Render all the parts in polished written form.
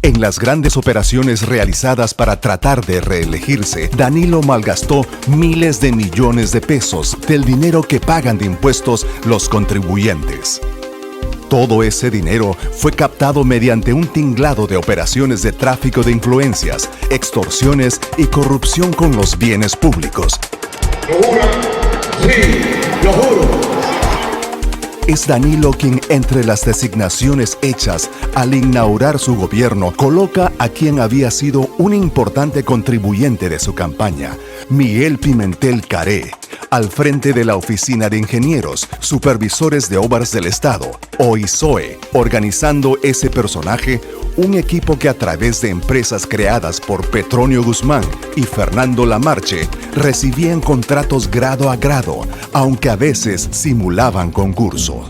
En las grandes operaciones realizadas para tratar de reelegirse, Danilo malgastó miles de millones de pesos del dinero que pagan de impuestos los contribuyentes. Todo ese dinero fue captado mediante un tinglado de operaciones de tráfico de influencias, extorsiones y corrupción con los bienes públicos. ¿Lo juran? Sí, lo juro. Es Danilo quien, entre las designaciones hechas al inaugurar su gobierno, coloca a quien había sido un importante contribuyente de su campaña, Miguel Pimentel Caré, al frente de la Oficina de Ingenieros, Supervisores de Obras del Estado, OISOE, organizando ese personaje un equipo que a través de empresas creadas por Petronio Guzmán y Fernando Lamarche recibían contratos grado a grado, aunque a veces simulaban concurso.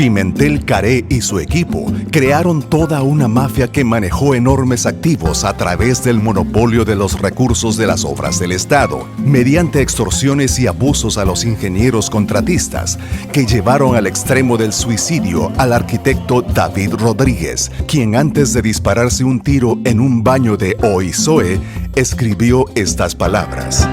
Pimentel Caré y su equipo crearon toda una mafia que manejó enormes activos a través del monopolio de los recursos de las obras del Estado, mediante extorsiones y abusos a los ingenieros contratistas, que llevaron al extremo del suicidio al arquitecto David Rodríguez, quien antes de dispararse un tiro en un baño de OISOE, escribió estas palabras.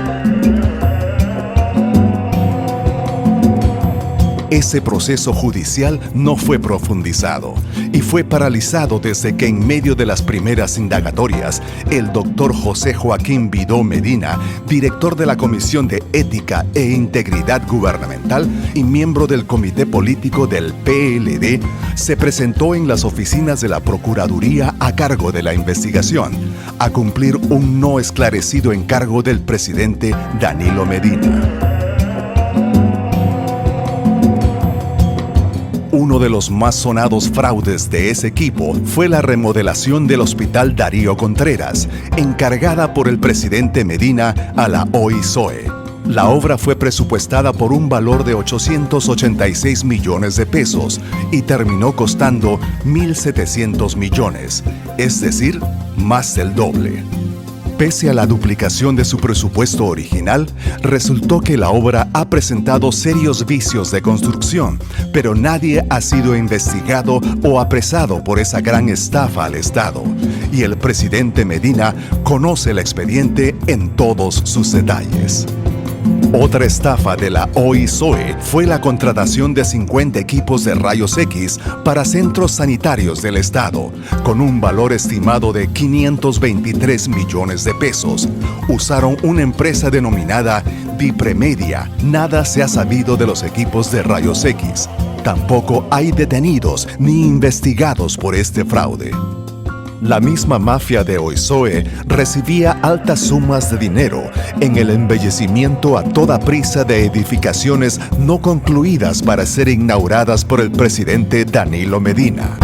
Ese proceso judicial no fue profundizado y fue paralizado desde que en medio de las primeras indagatorias, el doctor José Joaquín Vidó Medina, director de la Comisión de Ética e Integridad Gubernamental y miembro del Comité Político del PLD, se presentó en las oficinas de la Procuraduría a cargo de la investigación, a cumplir un no esclarecido encargo del presidente Danilo Medina. Uno de los más sonados fraudes de ese equipo fue la remodelación del Hospital Darío Contreras, encargada por el presidente Medina a la OISOE. La obra fue presupuestada por un valor de 886 millones de pesos y terminó costando 1.700 millones, es decir, más del doble. Pese a la duplicación de su presupuesto original, resultó que la obra ha presentado serios vicios de construcción, pero nadie ha sido investigado o apresado por esa gran estafa al Estado, y el presidente Medina conoce el expediente en todos sus detalles. Otra estafa de la OISOE fue la contratación de 50 equipos de rayos X para centros sanitarios del Estado, con un valor estimado de 523 millones de pesos. Usaron una empresa denominada Dipremedia. Nada se ha sabido de los equipos de rayos X. Tampoco hay detenidos ni investigados por este fraude. La misma mafia de OISOE recibía altas sumas de dinero en el embellecimiento a toda prisa de edificaciones no concluidas para ser inauguradas por el presidente Danilo Medina.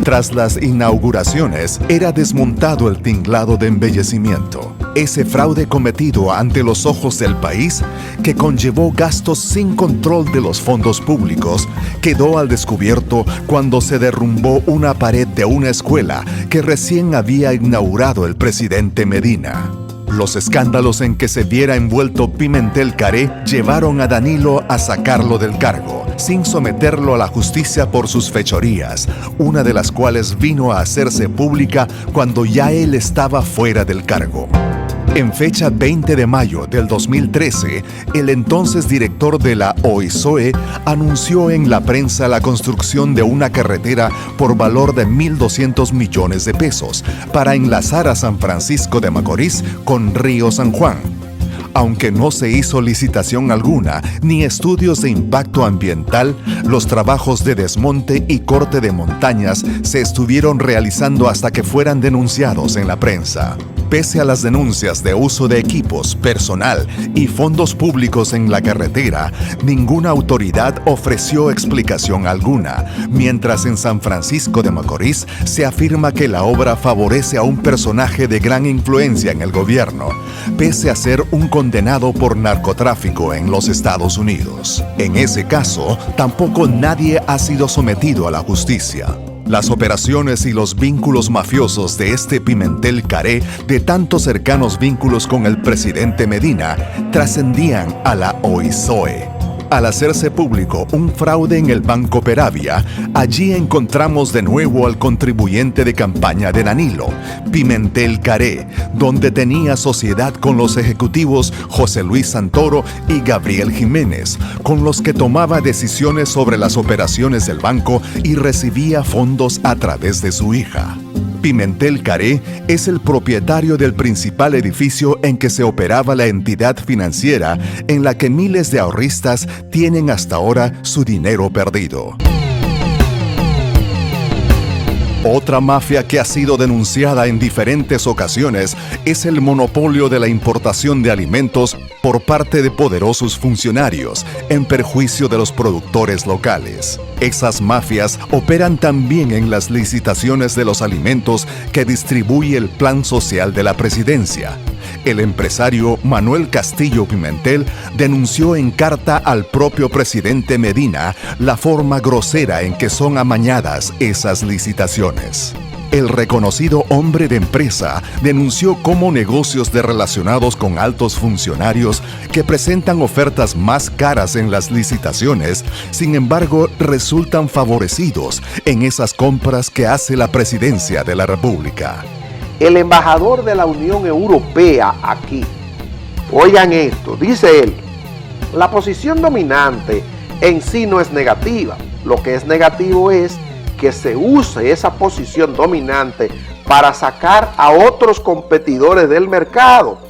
Tras las inauguraciones, era desmontado el tinglado de embellecimiento. Ese fraude cometido ante los ojos del país, que conllevó gastos sin control de los fondos públicos, quedó al descubierto cuando se derrumbó una pared de una escuela que recién había inaugurado el presidente Medina. Los escándalos en que se viera envuelto Pimentel Caré llevaron a Danilo a sacarlo del cargo, sin someterlo a la justicia por sus fechorías, una de las cuales vino a hacerse pública cuando ya él estaba fuera del cargo. En fecha 20 de mayo del 2013, el entonces director de la OISOE anunció en la prensa la construcción de una carretera por valor de 1.200 millones de pesos para enlazar a San Francisco de Macorís con Río San Juan. Aunque no se hizo licitación alguna ni estudios de impacto ambiental, los trabajos de desmonte y corte de montañas se estuvieron realizando hasta que fueran denunciados en la prensa. Pese a las denuncias de uso de equipos, personal y fondos públicos en la carretera, ninguna autoridad ofreció explicación alguna, mientras en San Francisco de Macorís se afirma que la obra favorece a un personaje de gran influencia en el gobierno, pese a ser un condenado por narcotráfico en los Estados Unidos. En ese caso, tampoco nadie ha sido sometido a la justicia. Las operaciones y los vínculos mafiosos de este Pimentel Caré, de tantos cercanos vínculos con el presidente Medina, trascendían a la OISOE. Al hacerse público un fraude en el Banco Peravia, allí encontramos de nuevo al contribuyente de campaña de Danilo, Pimentel Caré, donde tenía sociedad con los ejecutivos José Luis Santoro y Gabriel Jiménez, con los que tomaba decisiones sobre las operaciones del banco y recibía fondos a través de su hija. Pimentel Caré es el propietario del principal edificio en que se operaba la entidad financiera en la que miles de ahorristas tienen hasta ahora su dinero perdido. Otra mafia que ha sido denunciada en diferentes ocasiones es el monopolio de la importación de alimentos por parte de poderosos funcionarios, en perjuicio de los productores locales. Esas mafias operan también en las licitaciones de los alimentos que distribuye el Plan Social de la Presidencia. El empresario Manuel Castillo Pimentel denunció en carta al propio presidente Medina la forma grosera en que son amañadas esas licitaciones. El reconocido hombre de empresa denunció cómo negocios relacionados con altos funcionarios que presentan ofertas más caras en las licitaciones, sin embargo, resultan favorecidos en esas compras que hace la Presidencia de la República. El embajador de la Unión Europea aquí, oigan esto, dice él, la posición dominante en sí no es negativa, lo que es negativo es que se use esa posición dominante para sacar a otros competidores del mercado.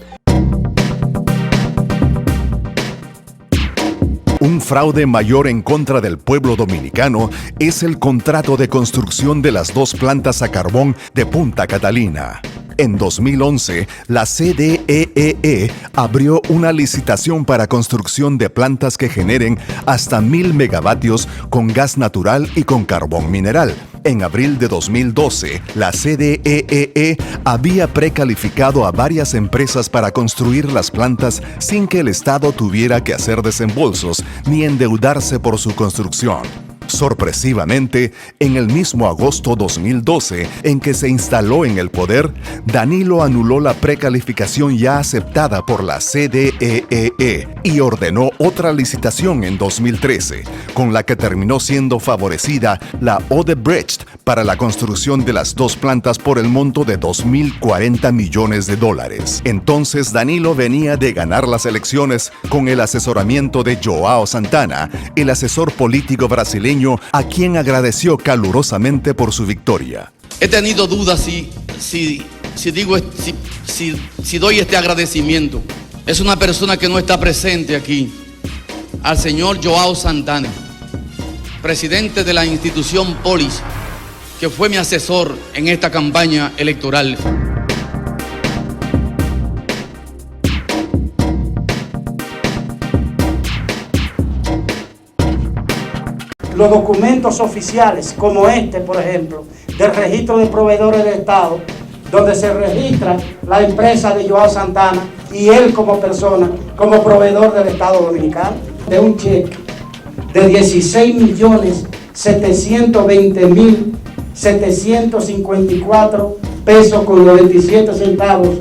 Un fraude mayor en contra del pueblo dominicano es el contrato de construcción de las 2 plantas a carbón de Punta Catalina. En 2011, la CDEE abrió una licitación para construcción de plantas que generen hasta 1.000 megavatios con gas natural y con carbón mineral. En abril de 2012, la CDEE había precalificado a varias empresas para construir las plantas sin que el Estado tuviera que hacer desembolsos ni endeudarse por su construcción. Sorpresivamente, en el mismo agosto 2012, en que se instaló en el poder, Danilo anuló la precalificación ya aceptada por la CDEE y ordenó otra licitación en 2013, con la que terminó siendo favorecida la Odebrecht para la construcción de las 2 plantas por el monto de $2.040 millones. Entonces Danilo venía de ganar las elecciones con el asesoramiento de Joao Santana, el asesor político brasileño, a quien agradeció calurosamente por su victoria. He tenido dudas si doy este agradecimiento. Es una persona que no está presente aquí, al señor Joao Santana, presidente de la institución Polis, que fue mi asesor en esta campaña electoral. Los documentos oficiales, como este, por ejemplo, del registro de proveedores del Estado, donde se registra la empresa de Joao Santana y él como persona, como proveedor del Estado Dominicano, de un cheque de 16.720.754 pesos con 97 centavos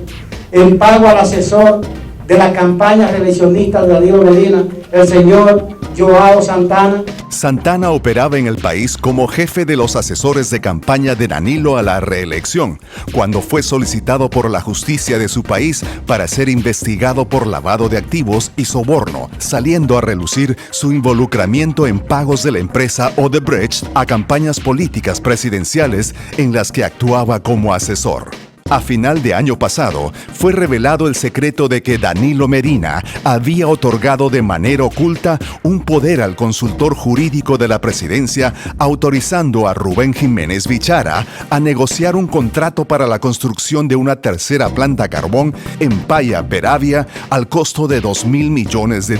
en pago al asesor de la campaña reeleccionista de Danilo Medina, el señor Joao Santana. Santana operaba en el país como jefe de los asesores de campaña de Danilo a la reelección, cuando fue solicitado por la justicia de su país para ser investigado por lavado de activos y soborno, saliendo a relucir su involucramiento en pagos de la empresa Odebrecht a campañas políticas presidenciales en las que actuaba como asesor. A final de año pasado, fue revelado el secreto de que Danilo Medina había otorgado de manera oculta un poder al consultor jurídico de la presidencia, autorizando a Rubén Jiménez Bichara a negociar un contrato para la construcción de una tercera planta a carbón en Paya, Peravia, al costo de $2.000 millones.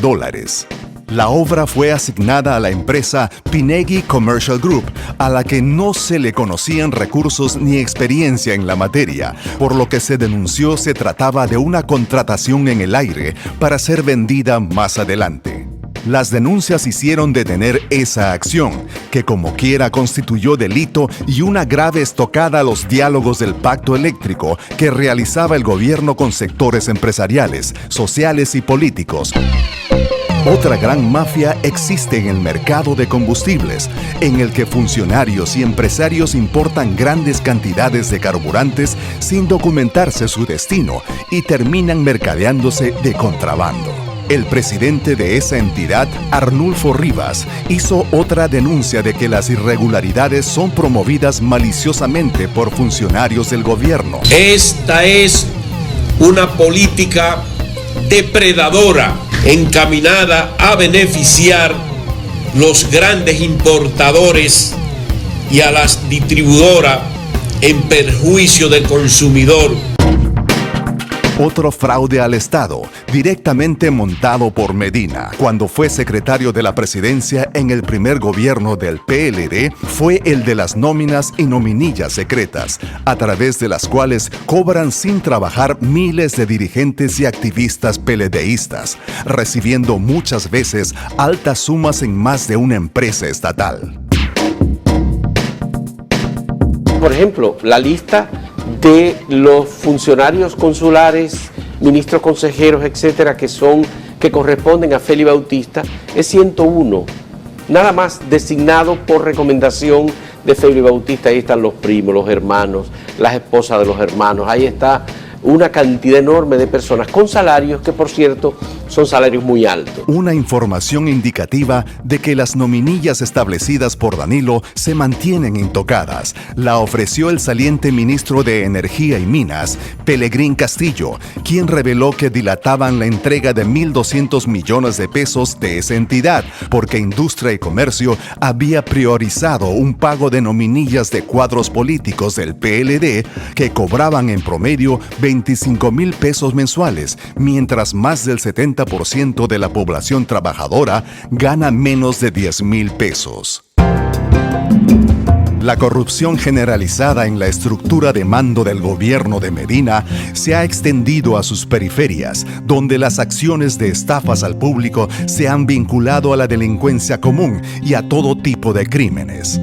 La obra fue asignada a la empresa Pinegui Commercial Group, a la que no se le conocían recursos ni experiencia en la materia, por lo que se denunció se trataba de una contratación en el aire para ser vendida más adelante. Las denuncias hicieron detener esa acción, que como quiera constituyó delito y una grave estocada a los diálogos del pacto eléctrico que realizaba el gobierno con sectores empresariales, sociales y políticos. Otra gran mafia existe en el mercado de combustibles, en el que funcionarios y empresarios importan grandes cantidades de carburantes sin documentarse su destino y terminan mercadeándose de contrabando. El presidente de esa entidad, Arnulfo Rivas, hizo otra denuncia de que las irregularidades son promovidas maliciosamente por funcionarios del gobierno. Esta es una política depredadora encaminada a beneficiar los grandes importadores y a las distribuidoras en perjuicio del consumidor. Otro fraude al Estado, directamente montado por Medina, cuando fue secretario de la presidencia en el primer gobierno del PLD, fue el de las nóminas y nominillas secretas, a través de las cuales cobran sin trabajar miles de dirigentes y activistas PLDistas, recibiendo muchas veces altas sumas en más de una empresa estatal. Por ejemplo, la lista de los funcionarios consulares, ministros consejeros, etcétera, que corresponden a Félix Bautista, es 101, nada más designado por recomendación de Félix Bautista. Ahí están los primos, los hermanos, las esposas de los hermanos, ahí está una cantidad enorme de personas con salarios que, por cierto, son salarios muy altos. Una información indicativa de que las nominillas establecidas por Danilo se mantienen intocadas la ofreció el saliente ministro de Energía y Minas, Pelegrín Castillo, quien reveló que dilataban la entrega de 1.200 millones de pesos de esa entidad, porque Industria y Comercio había priorizado un pago de nominillas de cuadros políticos del PLD que cobraban en promedio 25,000 pesos mensuales, mientras más del 70% de la población trabajadora gana menos de 10,000 pesos. La corrupción generalizada en la estructura de mando del gobierno de Medina se ha extendido a sus periferias, donde las acciones de estafas al público se han vinculado a la delincuencia común y a todo tipo de crímenes.